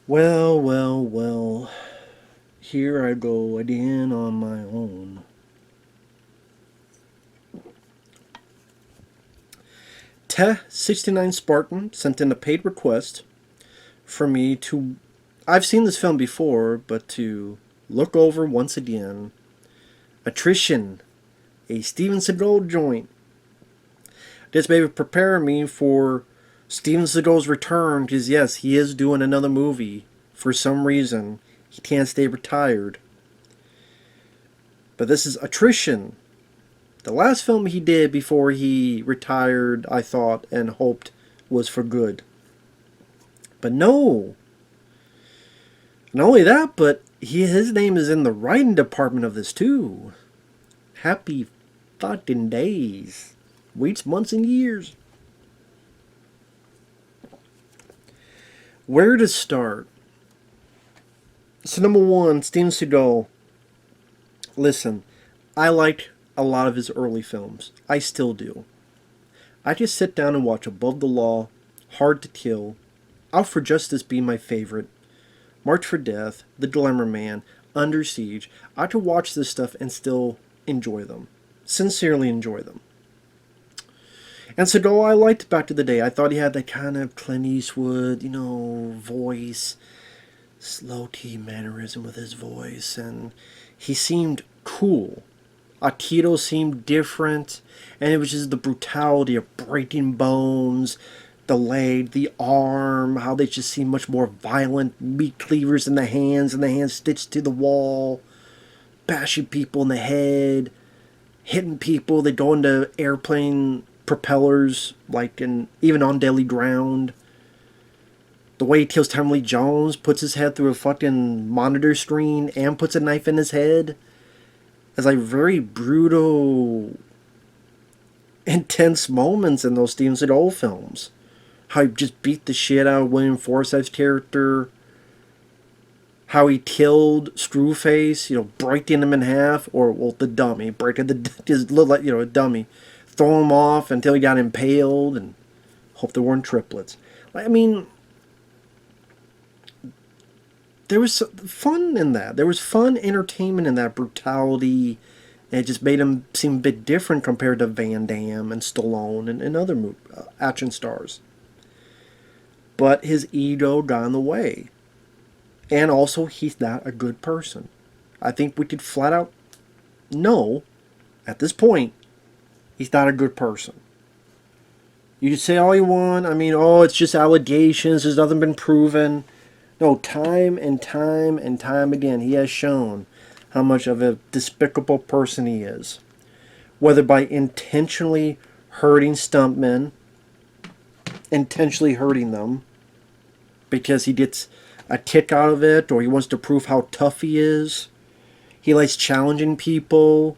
Well, well, well. Here I go again on my own. 69 Spartan sent in a paid request for me to. I've seen this film before, but to look over once again. Attrition, a Steven Seagal joint. This may prepare me for Steven Seagal's return, because yes, he is doing another movie. For some reason, he can't stay retired. But this is Attrition. The last film he did before he retired, I thought and hoped was for good. But no. Not only that, but his name is in the writing department of this too. Happy fucking days. Weeks, months, and years. Where to start? So number one, Steven Seagal. Listen, I liked a lot of his early films. I still do. I just sit down and watch Above the Law, Hard to Kill, Out for Justice being my favorite, March for Death, The Glamour Man, Under Siege. I could watch this stuff and still enjoy them. Sincerely enjoy them. And Seagal I liked back to the day. I thought he had that kind of Clint Eastwood, voice, slow T mannerism with his voice, and he seemed cool. Aikido seemed different, and it was just the brutality of breaking bones, the leg, the arm, how they just seemed much more violent, meat cleavers in the hands, and the hands stitched to the wall, bashing people in the head, hitting people. They go into airplane propellers, even on deadly ground. The way he kills Tommy Lee Jones, puts his head through a fucking monitor screen and puts a knife in his head. It's like very brutal, intense moments in those Steven Seagal films. How he just beat the shit out of William Forsythe's character. How he killed Screwface, breaking him in half, or the dummy, breaking just looked like a dummy, throw him off until he got impaled, and hope there weren't triplets. I mean, there was fun in that. There was fun entertainment in that brutality, and it just made him seem a bit different compared to Van Damme and Stallone and other action stars. But his ego got in the way. And also, he's not a good person. I think we could flat out know, at this point, he's not a good person. You can say all you want. I mean, it's just allegations. There's nothing been proven. No, time and time and time again, he has shown how much of a despicable person he is. Whether by intentionally hurting stuntmen, intentionally hurting them, because he gets a kick out of it, or he wants to prove how tough he is. He likes challenging people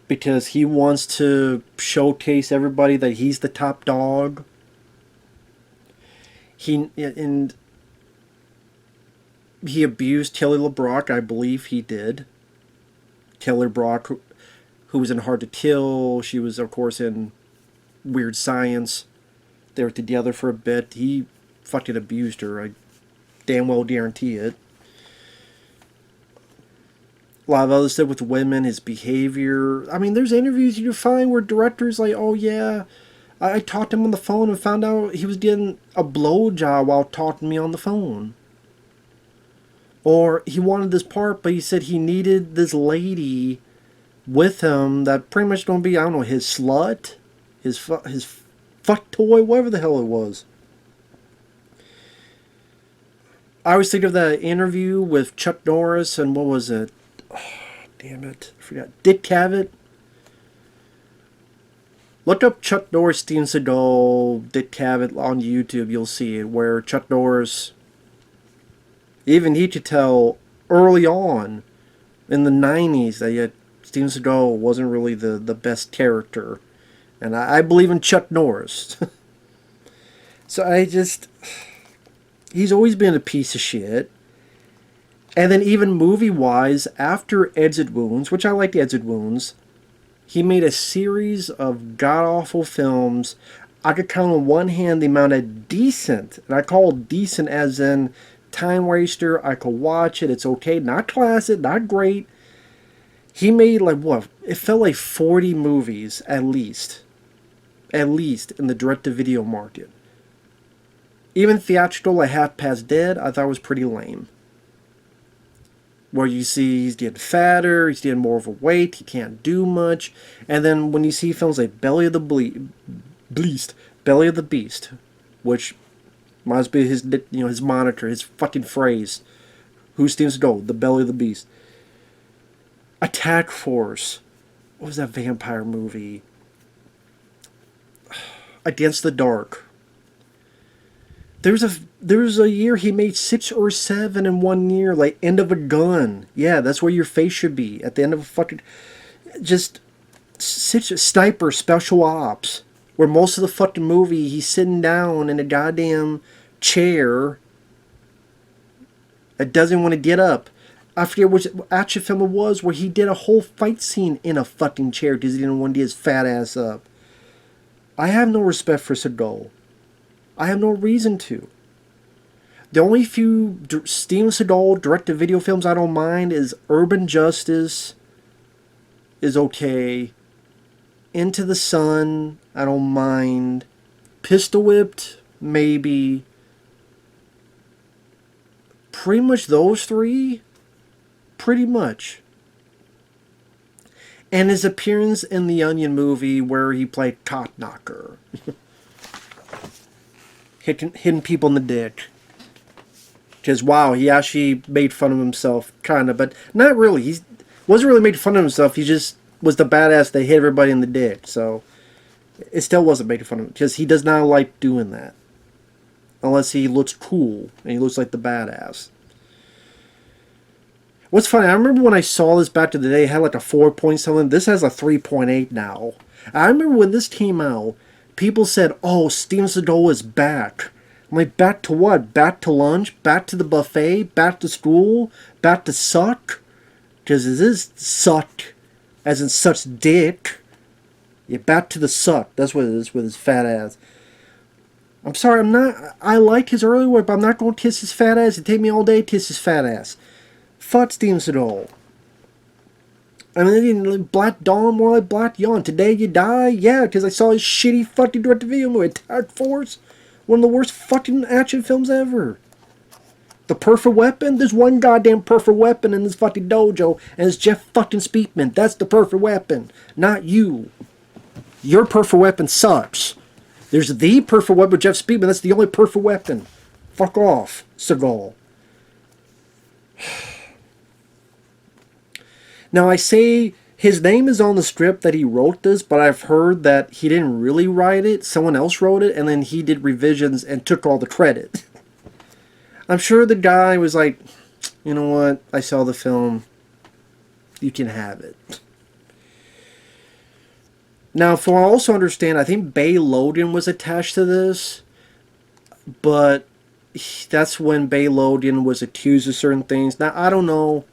because he wants to showcase everybody that he's the top dog. He abused Kelly LeBrock, I believe he did. Kelly LeBrock, who was in Hard to Kill. She was, of course, in Weird Science. They were together for a bit. He fucking abused her. I damn well guarantee it. A lot of other stuff with women, his behavior. I mean, there's interviews you find where directors like, oh yeah, I talked to him on the phone and found out he was getting a blowjob while talking to me on the phone. Or he wanted this part, but he said he needed this lady with him that pretty much gonna be, I don't know, his slut, his fuck toy, whatever the hell it was. I always think of that interview with Chuck Norris and what was it? Oh, damn it, I forgot. Dick Cavett. Look up Chuck Norris, Steven Seagal, Dick Cavett on YouTube. You'll see it, where Chuck Norris, even he could tell early on in the 90s that Steven Seagal wasn't really the best character. And I believe in Chuck Norris. So he's always been a piece of shit. And then even movie-wise, after Exit Wounds, which I liked Exit Wounds, he made a series of god-awful films. I could count on one hand the amount of decent, and I call decent as in time waster. I could watch it. It's okay. Not classic, not great. He made like what? It felt like 40 movies at least. At least in the direct-to-video market. Even theatrical, like Half Past Dead, I thought was pretty lame. Where you see he's getting fatter, he's getting more overweight, he can't do much. And then when you see films like Belly of the Beast, which must be his, his moniker, his fucking phrase. Who's Steven Seagal? The Belly of the Beast. Attack Force. What was that vampire movie? Against the Dark. There was a year he made 6 or 7 in 1 year, like End of a Gun. Yeah, that's where your face should be at the end of a fucking just Sniper Special Ops, where most of the fucking movie he's sitting down in a goddamn chair. It doesn't want to get up. I forget which action film it was where he did a whole fight scene in a fucking chair because he didn't want to get his fat ass up. I have no respect for Seagal. I have no reason to. The only few Steven Seagal direct-to-video films I don't mind is Urban Justice is okay. Into the Sun, I don't mind. Pistol Whipped, maybe. Pretty much those 3. Pretty much. And his appearance in the Onion movie where he played Cop Knocker. Hitting people in the dick. Because, wow, he actually made fun of himself, kind of, but not really. He wasn't really making fun of himself. He just was the badass that hit everybody in the dick. So, it still wasn't making fun of him. Because he does not like doing that. Unless he looks cool, and he looks like the badass. What's funny, I remember when I saw this back in the day, it had like a 4 point something. This has a 3.8 now. I remember when this came out, people said, oh, Steven Seagal is back. I'm like, back to what? Back to lunch? Back to the buffet? Back to school? Back to suck? Because it is suck, as in such dick. Yeah, back to the suck. That's what it is with his fat ass. I'm sorry, I like his early work, but I'm not going to kiss his fat ass. It'd take me all day to kiss his fat ass. Fuck Steven Seagal. I mean, Black Dawn, more like Black Yawn. Today You Die? Yeah, because I saw his shitty fucking direct-to-video movie, Attack Force. One of the worst fucking action films ever. The Perfect Weapon? There's one goddamn perfect weapon in this fucking dojo, and it's Jeff fucking Speakman. That's the perfect weapon, not you. Your perfect weapon sucks. There's the perfect weapon, Jeff Speakman. That's the only perfect weapon. Fuck off, Seagal. Now, I say his name is on the script that he wrote this, but I've heard that he didn't really write it. Someone else wrote it, and then he did revisions and took all the credit. I'm sure the guy was like, you know what? I saw the film. You can have it. Now, for I also understand, I think Bay Logan was attached to this, but that's when Bay Logan was accused of certain things. Now, I don't know.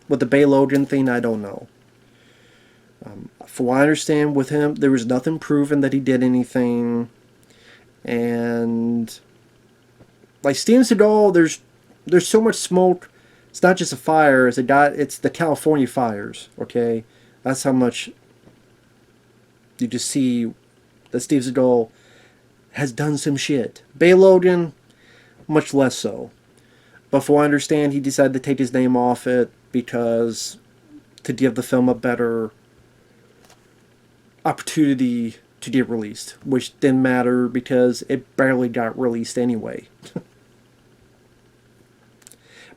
With the Bay Logan thing, I don't know. For what I understand with him, there was nothing proven that he did anything. And like Steven Seagal, there's so much smoke. It's not just a fire. It's the California fires. Okay, that's how much you just see that Steven Seagal has done some shit. Bay Logan, much less so. But for what I understand, he decided to take his name off it because to give the film a better opportunity to get released, which didn't matter because it barely got released anyway.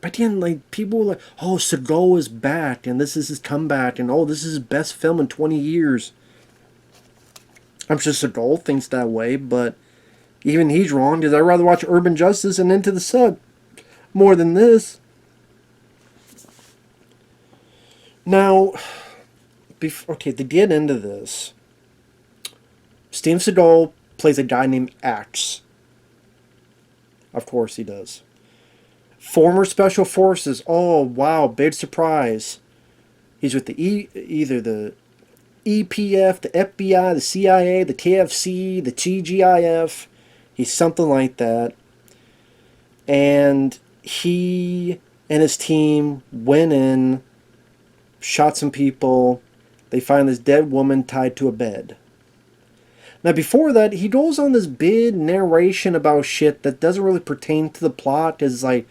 But then, like, people were like, oh, Seagal is back, and this is his comeback, and oh, this is his best film in 20 years. I'm sure Seagal thinks that way, but even he's wrong, because I'd rather watch Urban Justice and Into the Sun more than this. Now, to get into this, Steven Seagal plays a guy named Axe. Of course he does. Former Special Forces. Oh, wow, big surprise. He's with either the EPF, the FBI, the CIA, the KFC, the TGIF. He's something like that. And he and his team went in, shot some people. They find this dead woman tied to a bed. Now, before that, he goes on this big narration about shit that doesn't really pertain to the plot. It's like,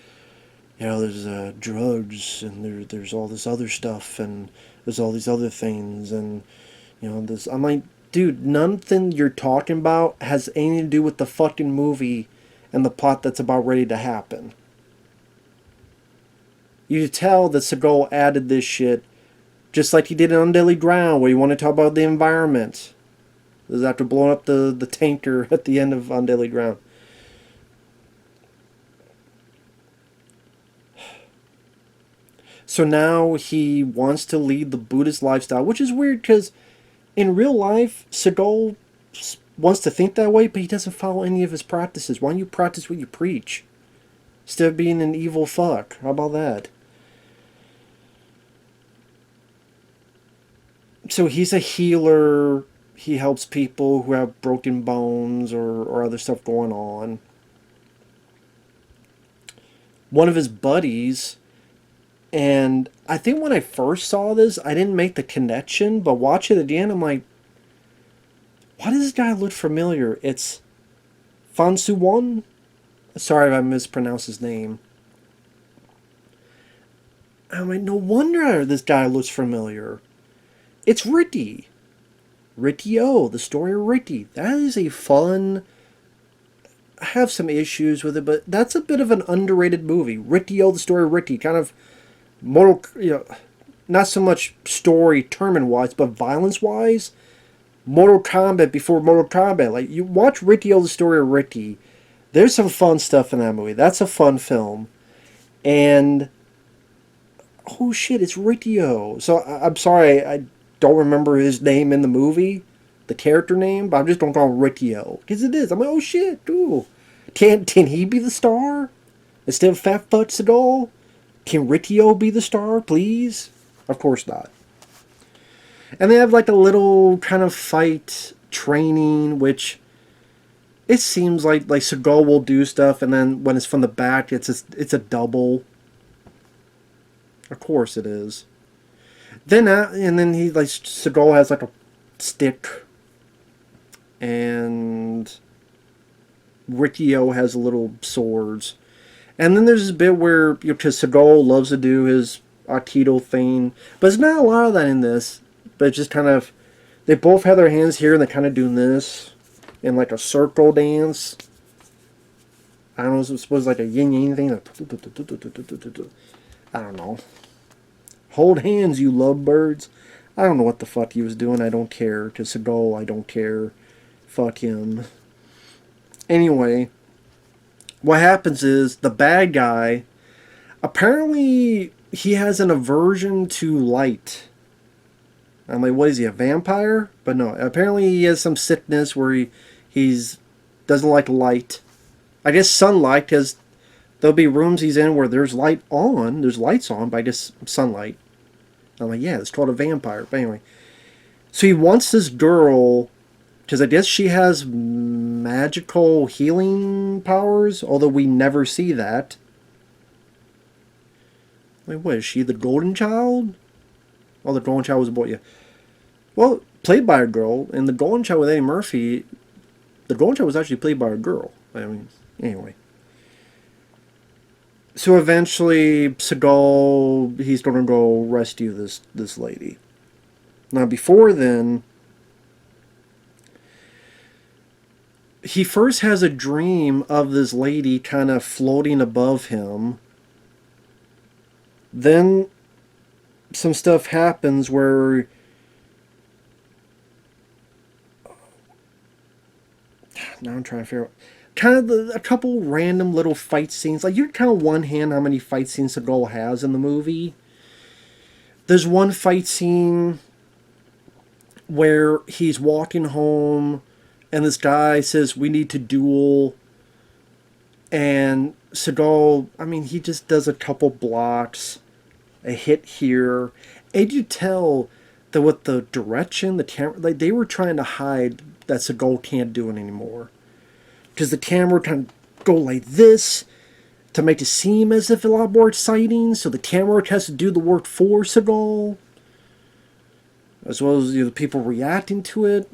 there's drugs, and there's all this other stuff, and there's all these other things, and, this. I'm like, dude, nothing you're talking about has anything to do with the fucking movie and the plot that's about ready to happen. You could tell that Seagal added this shit, just like he did in On Deadly Ground, where you want to talk about the environment. This is after blowing up the tanker at the end of On Deadly Ground. So now he wants to lead the Buddhist lifestyle, which is weird because in real life, Seagal wants to think that way, but he doesn't follow any of his practices. Why don't you practice what you preach? Instead of being an evil fuck. How about that? So he's a healer. He helps people who have broken bones or other stuff going on. One of his buddies, and I think when I first saw this, I didn't make the connection, but watch it again, I'm like, why does this guy look familiar? It's Fan Siu-Wong? Sorry if I mispronounced his name. I'm like, no wonder this guy looks familiar. It's Ricky. Ricky-O, the story of Ricky. That is a fun... I have some issues with it, but that's a bit of an underrated movie. Ricky-O, the story of Ricky. Kind of not so much story term-wise, but violence-wise. Mortal Kombat before Mortal Kombat. Like, you watch Ricky-O, the story of Ricky. There's some fun stuff in that movie. That's a fun film. And... oh shit, it's Ricky-O. So, I'm sorry, I don't remember his name in the movie. The character name. But I'm just going to call him Ricky-O. Because it is. I'm like, oh shit, ooh. Can he be the star? Instead of Fat Fuck Seagal? Can Ricky-O be the star, please? Of course not. And they have like a little kind of fight training, which it seems like Seagal will do stuff, and then when it's from the back, it's a double. Of course it is. Then he Seagal has like a stick, and Ricky-O has little swords. And then there's this bit where, because Seagal loves to do his Aikido thing, but there's not a lot of that in this. But it's just kind of, they both have their hands here and they're kind of doing this in like a circle dance. I don't know, it's supposed to like a yin-yang thing. I don't know. Hold hands, you lovebirds. I don't know what the fuck he was doing. I don't care. To Seagal, I don't care. Fuck him. Anyway, what happens is the bad guy, apparently he has an aversion to light. I'm like, what is he, a vampire? But no, apparently he has some sickness where he's doesn't like light. I guess sunlight, because there'll be rooms he's in where there's lights on, but I guess sunlight. I'm like, yeah, it's called a vampire. But anyway, so he wants this girl, because I guess she has magical healing powers, although we never see that. Wait, what, is she the golden child? Oh, the golden child was a boy, yeah. Well, played by a girl, and the golden child with Eddie Murphy, the golden child was actually played by a girl. I mean, anyway. So eventually, Seagal, he's going to go rescue this lady. Now, before then, he first has a dream of this lady kind of floating above him. Then some stuff happens where now I'm trying to figure out kind of a couple random little fight scenes. Like, you kind of one hand how many fight scenes Seagal has in the movie. There's one fight scene where he's walking home and this guy says, we need to duel. And Seagal, I mean, he just does a couple blocks, a hit here. And you tell that with the direction, the camera, like, they were trying to hide that Seagal can't do it anymore. Because the camera kind of go like this, to make it seem as if a lot more exciting, so the camera work has to do the work for Seagal, as well as the people reacting to it.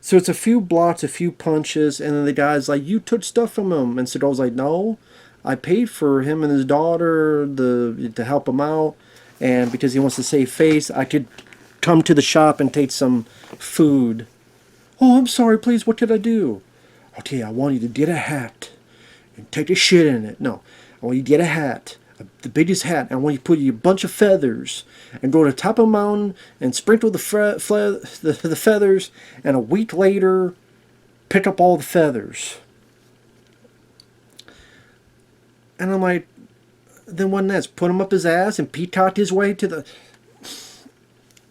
So it's a few blocks, a few punches, and then the guy's like, "You took stuff from him," and Seagal's like, "No, I paid for him and his daughter to help him out, and because he wants to save face, I could come to the shop and take some food." "Oh, I'm sorry, please, what could I do?" "Okay, I want you to get a hat and take a shit in it." "No, I want you to get a hat, the biggest hat, and I want you to put a bunch of feathers and go to the top of a mountain and sprinkle the feathers, and a week later, pick up all the feathers." And I'm like, then what next? Put him up his ass and peacock his way to the...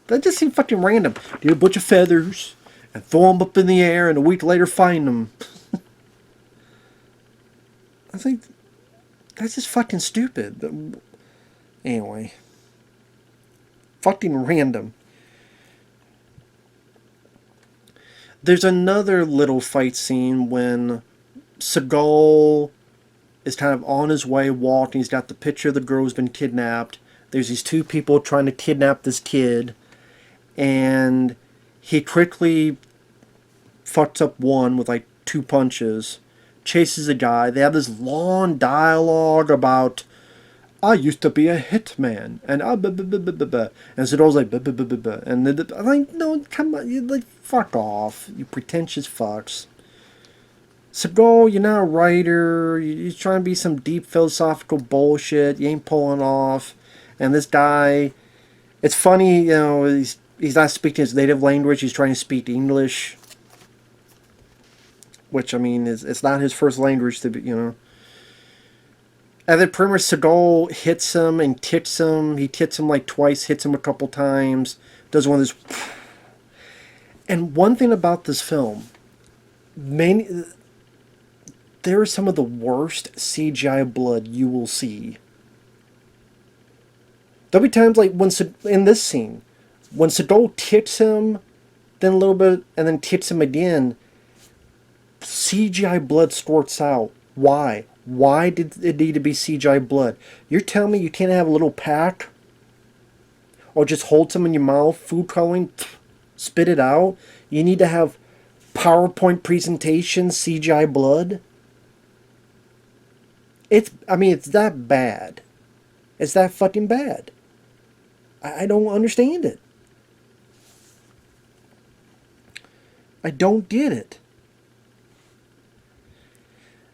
That just seemed fucking random. Get a bunch of feathers and throw them up in the air, and a week later find them. I think that's just fucking stupid. Anyway, fucking random. There's another little fight scene when Seagal is kind of on his way walking. He's got the picture of the girl who's been kidnapped. There's these two people trying to kidnap this kid, and he quickly fucks up one with like 2 punches, chases a guy. They have this long dialogue about, "I used to be a hitman," and and Seagal's like, and I'm like, no, come on, you like, fuck off, you pretentious fucks. Seagal, you're not a writer. You're trying to be some deep philosophical bullshit. You ain't pulling off. And this guy, it's funny, you know, he's not speaking his native language. He's trying to speak English, which, I mean, it's not his first language to be, you know. And then pretty much Seagal hits him and kicks him. He kicks him like twice, hits him a couple times, does one of those. And one thing about this film, there is some of the worst CGI blood you will see. There'll be times like in this scene, when Seagal kicks him, then a little bit, and then kicks him again, CGI blood squirts out. Why? Why did it need to be CGI blood? You're telling me you can't have a little pack? Or just hold some in your mouth, food coloring, spit it out? You need to have PowerPoint presentation, CGI blood? It's that bad. It's that fucking bad. I don't understand it. I don't get it.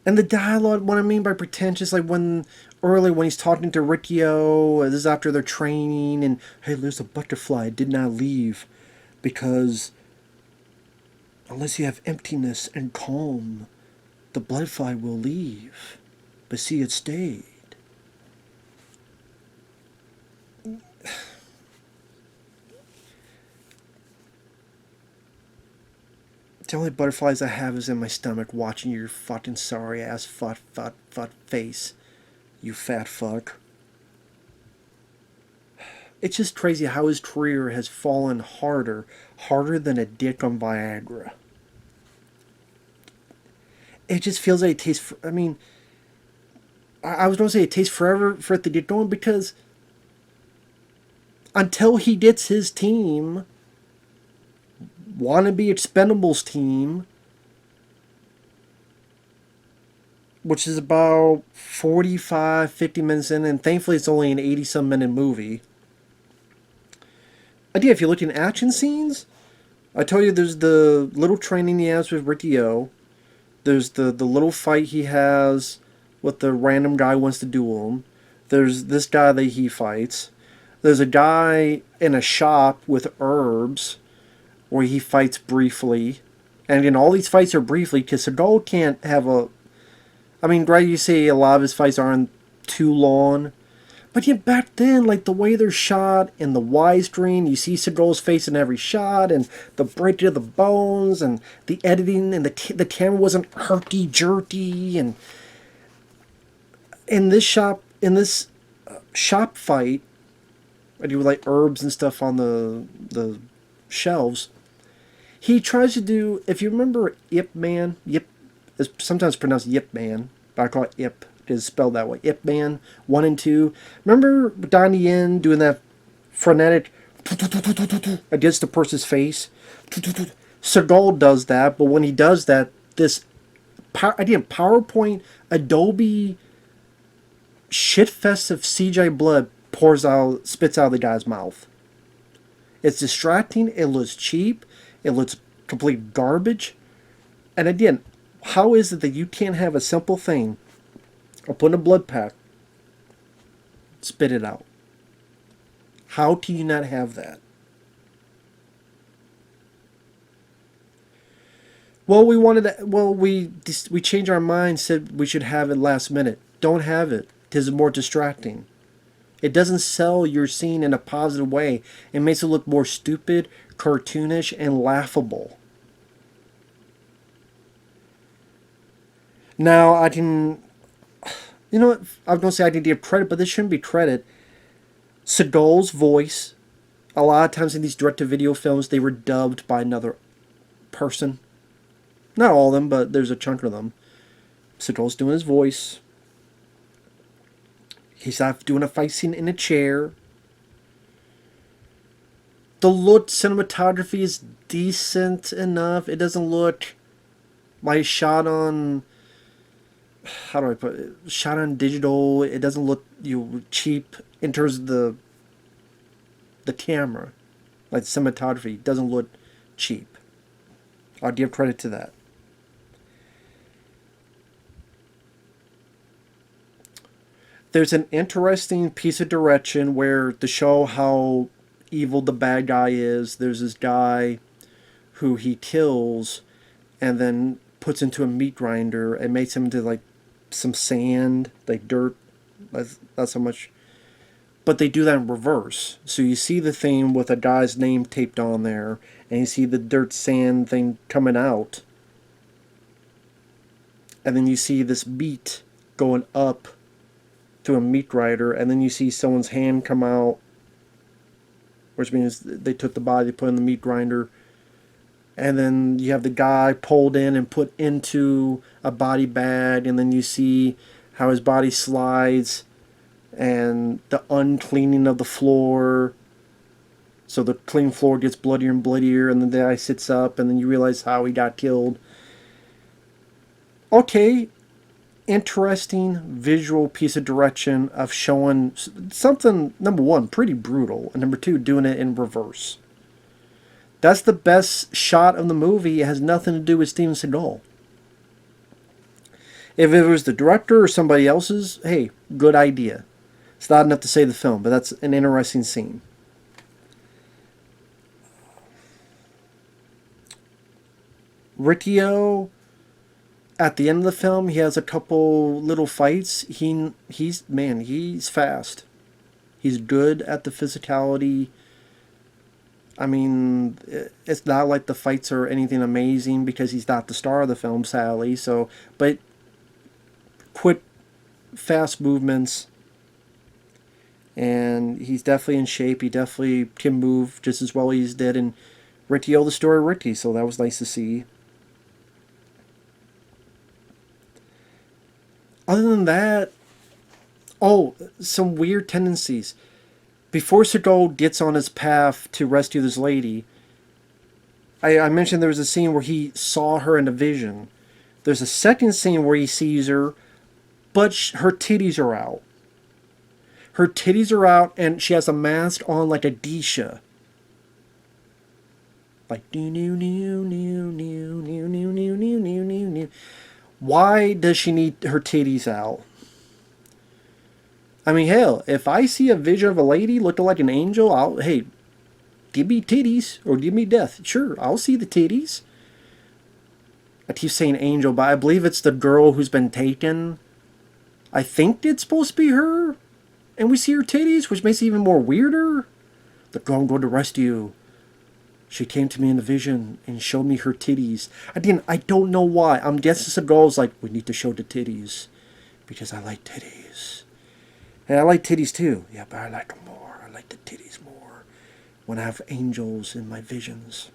And the dialogue, what I mean by pretentious, like when he's talking to Riccio, this is after their training, and, "Hey, there's a butterfly, it did not leave, because unless you have emptiness and calm, the butterfly will leave. But see, it stayed." The only butterflies I have is in my stomach, watching your fucking sorry ass fat face, you fat fuck. It's just crazy how his career has fallen harder than a dick on Viagra. It just feels like it tastes, I mean, I was going to say it takes forever for it to get going, because until he gets his team, wannabe Expendables team, which is about 45, 50 minutes in, and thankfully it's only an 80-some minute movie. Again, if you look in action scenes, I told you there's the little training he has with Riccio. There's the little fight he has with the random guy who wants to duel him. There's this guy that he fights. There's a guy in a shop with herbs where he fights briefly. And again, all these fights are briefly because Seagal can't have a... I mean, right, you say a lot of his fights aren't too long. But yet back then, like the way they're shot in the widescreen, you see Seagal's face in every shot, and the breaking of the bones, and the editing, and the camera wasn't herky-jerky, and in this shop fight, I do like herbs and stuff on the shelves. He tries to do, if you remember Ip Man, It's sometimes pronounced Yip Man, but I call it Ip. It's spelled that way. Ip Man 1 and 2. Remember Donnie Yen doing that frenetic against the person's face? Seagal does that, but when he does that, this again PowerPoint Adobe shitfest of CGI blood spits out of the guy's mouth. It's distracting. It looks cheap. It looks complete garbage. And again, how is it that you can't have a simple thing of putting a blood pack, spit it out? How do you not have that? Well, we wanted to, we changed our mind, said we should have it last minute. Don't have it. It is more distracting. It doesn't sell your scene in a positive way. It makes it look more stupid, cartoonish, and laughable. Now, I can... You know what? I was going to say I can give credit, but this shouldn't be credit. Seagal's voice, a lot of times in these direct-to-video films, they were dubbed by another person. Not all of them, but there's a chunk of them. Seagal's doing his voice. He's not doing a fight scene in a chair. The look cinematography is decent enough. It doesn't look like shot on... How do I put it? Shot on digital. It doesn't look cheap in terms of the camera. Like the cinematography doesn't look cheap. I'll give credit to that. There's an interesting piece of direction where to show how evil the bad guy is. There's this guy who he kills and then puts into a meat grinder and makes him into like some sand, like dirt. That's how much. But they do that in reverse. So you see the thing with a guy's name taped on there, and you see the dirt sand thing coming out. And then you see this meat going up to a meat grinder, and then you see someone's hand come out, which means they took the body, put in the meat grinder, and then you have the guy pulled in and put into a body bag, and then you see how his body slides, and the uncleaning of the floor. So the clean floor gets bloodier and bloodier, and then the guy sits up, and then you realize how he got killed. Okay, interesting visual piece of direction of showing something, number one, pretty brutal, and number two, doing it in reverse. That's the best shot of the movie. It has nothing to do with Steven Seagal. If it was the director or somebody else's, hey, good idea. It's not enough to save the film, but that's an interesting scene. Riccio, at the end of the film, he has a couple little fights. He's fast. He's good at the physicality. I mean, it's not like the fights are anything amazing because he's not the star of the film, sadly. So, but quick, fast movements, and he's definitely in shape. He definitely can move just as well as he did in Riccio, the Story of Ricky. So that was nice to see. Other than that, some weird tendencies. Before Seagal gets on his path to rescue this lady, I mentioned there was a scene where he saw her in a vision. There's a second scene where he sees her, but her titties are out. Her titties are out, and she has a mask on like a geisha. Like, why does she need her titties out? I mean, hell, if I see a vision of a lady looking like an angel, hey, give me titties or give me death. Sure, I'll see the titties. I keep saying angel, but I believe it's the girl who's been taken. I think it's supposed to be her. And we see her titties, which makes it even more weirder. The girl I'm going to rescue. She came to me in a vision and showed me her titties. Again, I don't know why. I'm guessing the girl's like, we need to show the titties. Because I like titties. And I like titties too. Yeah, but I like them more. I like the titties more. When I have angels in my visions.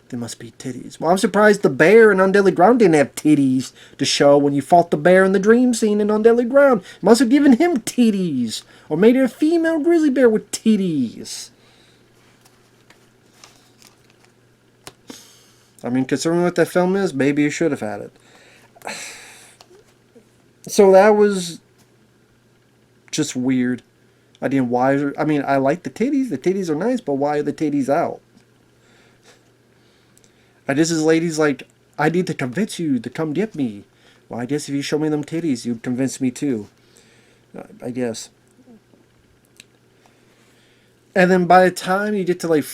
They must be titties. Well, I'm surprised the bear in On Deadly Ground didn't have titties to show when you fought the bear in the dream scene in On Deadly Ground. You must have given him titties. Or made it a female grizzly bear with titties. I mean, considering what that film is, maybe you should have had it. So that was just weird. I didn't why. I mean, I like the titties. The titties are nice, but why are the titties out? I guess this lady's like, I need to convince you to come get me. Well, I guess if you show me them titties, you'd convince me too. I guess. And then by the time you get to like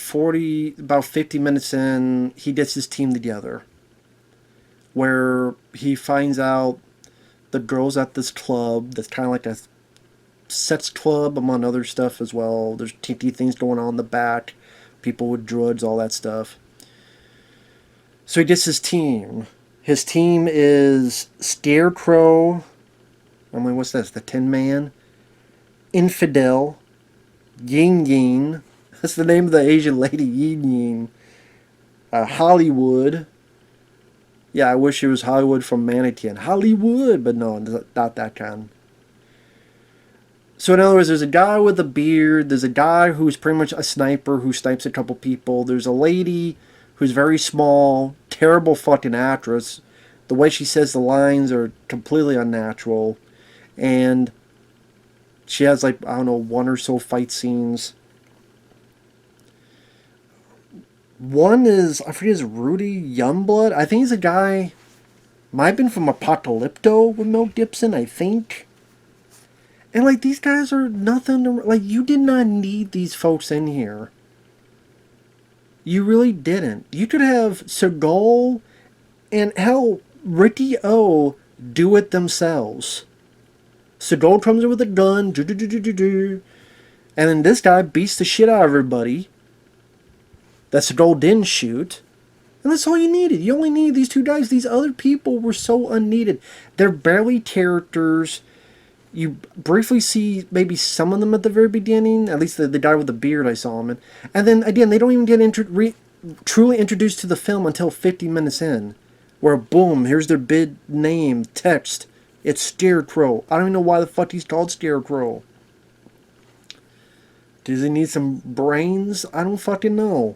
about 50 minutes in, he gets his team together. Where he finds out the girls at this club that's kind of like a sex club among other stuff as well. There's kinky things going on in the back. People with drugs, all that stuff. So he gets his team. His team is Scarecrow. I mean, what's this? The Tin Man? Infidel. Yin Yin. That's the name of the Asian lady. Yin Yin. Hollywood. Yeah, I wish it was Hollywood from Mannequin. Hollywood! But no, not that kind. So in other words, there's a guy with a beard. There's a guy who's pretty much a sniper who snipes a couple people. There's a lady who's very small, terrible fucking actress. The way she says the lines are completely unnatural. And she has like, I don't know, one or so fight scenes. One is, I forget, is Rudy Youngblood. I think he's a guy, might have been from Apocalypto with Mel Gibson, I think. And like, these guys are nothing to, like, you did not need these folks in here. You really didn't. You could have Seagal and hell, Ricky O do it themselves. Seagal comes in with a gun, and then this guy beats the shit out of everybody that Seagal didn't shoot. And that's all you needed. You only needed these two guys. These other people were so unneeded. They're barely characters. You briefly see maybe some of them at the very beginning. At least the guy with the beard, I saw him in. And then, again, they don't even get truly introduced to the film until 50 minutes in. Where, boom, here's their big name, text. It's Scarecrow. I don't even know why the fuck he's called Scarecrow. Does he need some brains? I don't fucking know.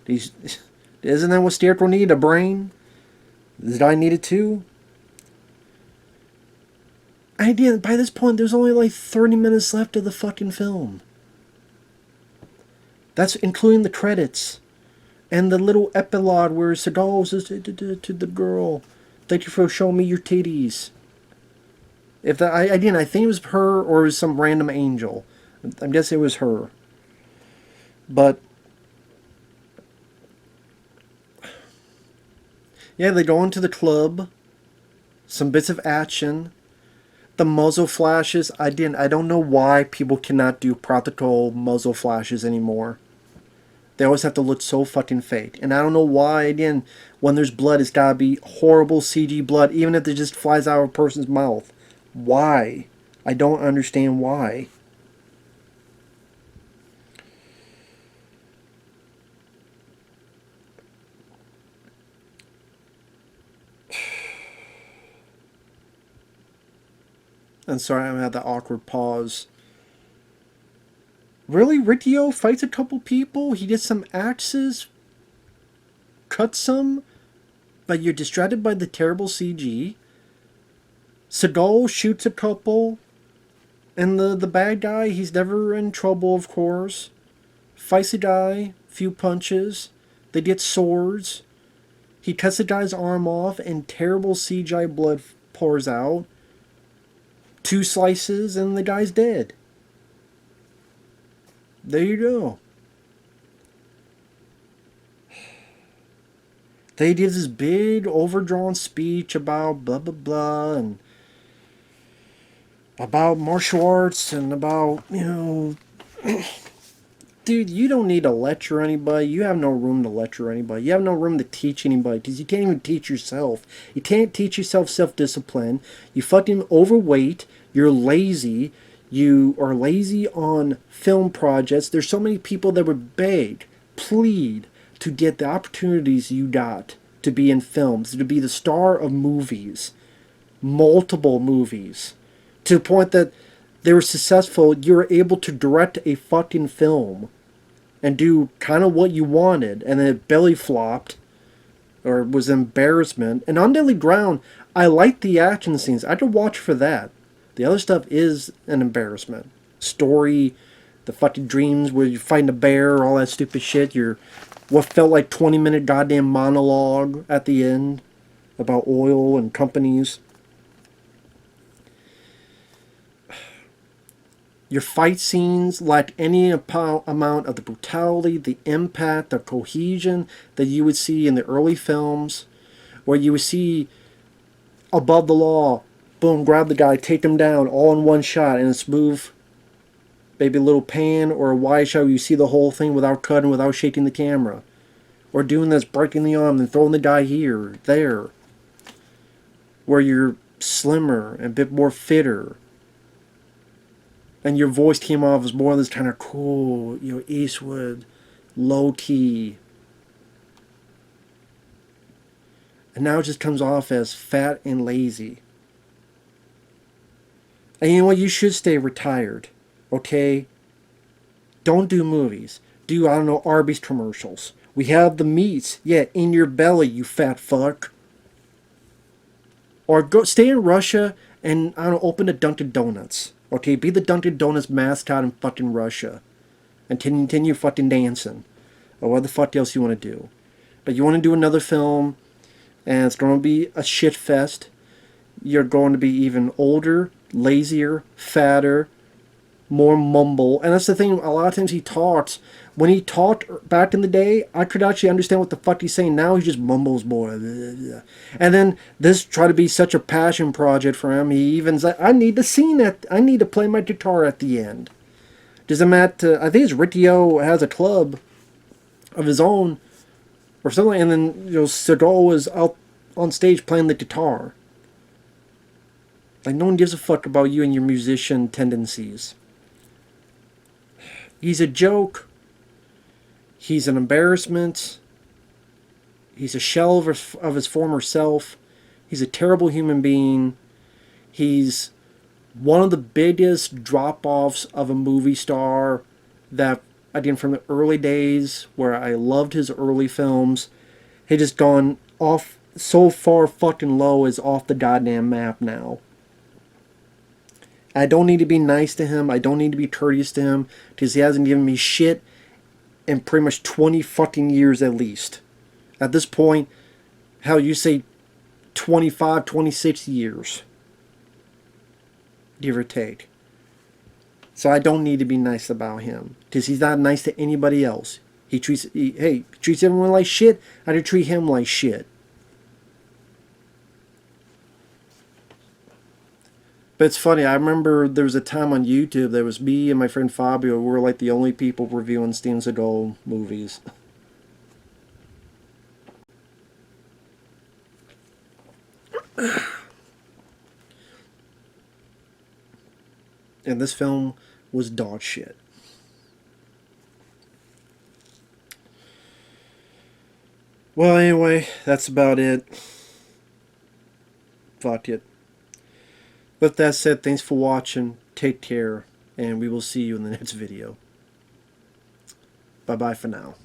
Isn't that what Scarecrow needed? A brain? This guy needed two? And again, by this point, there's only like 30 minutes left of the fucking film. That's including the credits. And the little epilogue where Seagal says to the girl, "Thank you for showing me your titties." I think it was her or it was some random angel. I guess it was her. But yeah, they go into the club. Some bits of action. The muzzle flashes. I don't know why people cannot do practical muzzle flashes anymore. They always have to look so fucking fake. And I don't know why, again, when there's blood, it's gotta be horrible CG blood, even if it just flies out of a person's mouth. Why? I don't understand why. I'm sorry, I had that awkward pause. Really? Riccio fights a couple people? He gets some axes? Cuts some? But you're distracted by the terrible CG? Seagal shoots a couple? And the bad guy, he's never in trouble, of course. Fights a guy, few punches. They get swords. He cuts the guy's arm off and terrible CGI blood pours out. 2 slices and the guy's dead. There you go. They did this big overdrawn speech about blah blah blah and about martial arts and about, dude, you don't need to lecture anybody. You have no room to lecture anybody. You have no room to teach anybody because you can't even teach yourself. You can't teach yourself self-discipline. You fucking overweight. You're lazy. You are lazy on film projects. There's so many people that would beg, plead, to get the opportunities you got to be in films, to be the star of movies, multiple movies, to the point that they were successful, you were able to direct a fucking film and do kind of what you wanted, and then it belly flopped, or was embarrassment. And on Daily Ground, I liked the action scenes. I could watch for that. The other stuff is an embarrassment. Story, the fucking dreams where you find a bear, all that stupid shit. What felt like 20-minute goddamn monologue at the end about oil and companies. Your fight scenes lacked any amount of the brutality, the impact, the cohesion that you would see in the early films, where you would see above the law, boom, grab the guy, take him down, all in one shot, and a smooth, maybe a little pan or a wide shot where you see the whole thing without cutting, without shaking the camera. Or doing this, breaking the arm and throwing the guy here, there. Where you're slimmer and a bit more fitter. And your voice came off as more of this kind of cool, Eastwood, low-key. And now it just comes off as fat and lazy. And you know what? You should stay retired. Okay? Don't do movies. Do, I don't know, Arby's commercials. We have the meats. Yeah, in your belly, you fat fuck. Or go stay in Russia and, I don't know, open a Dunkin' Donuts. Okay, be the Dunkin' Donuts mascot in fucking Russia. And continue fucking dancing. Or what the fuck else you want to do. But you want to do another film, and it's going to be a shit fest. You're going to be even older, lazier, fatter, more mumble. And that's the thing, a lot of times he talks. When he talked back in the day, I could actually understand what the fuck he's saying. Now he just mumbles more. And then this tried to be such a passion project for him. He even said, I need to sing that. I need to play my guitar at the end. Does him I think it's Riccio has a club of his own or something. And then, Seagal was out on stage playing the guitar. Like, no one gives a fuck about you and your musician tendencies. He's a joke. He's an embarrassment. He's a shell of his former self. He's a terrible human being. He's one of the biggest drop-offs of a movie star that, again, from the early days where I loved his early films, he just gone off so far fucking low is off the goddamn map now. I don't need to be nice to him. I don't need to be courteous to him because he hasn't given me shit in pretty much 20 fucking years at least. At this point, hell, you say 25, 26 years. Give or take. So I don't need to be nice about him because he's not nice to anybody else. He treats everyone like shit. I do treat him like shit. But it's funny, I remember there was a time on YouTube, there was me and my friend Fabio, we were like the only people reviewing Steven Seagal movies. And this film was dog shit. Well, anyway, that's about it. Fuck it. With that said, thanks for watching, take care, and we will see you in the next video. Bye-bye for now.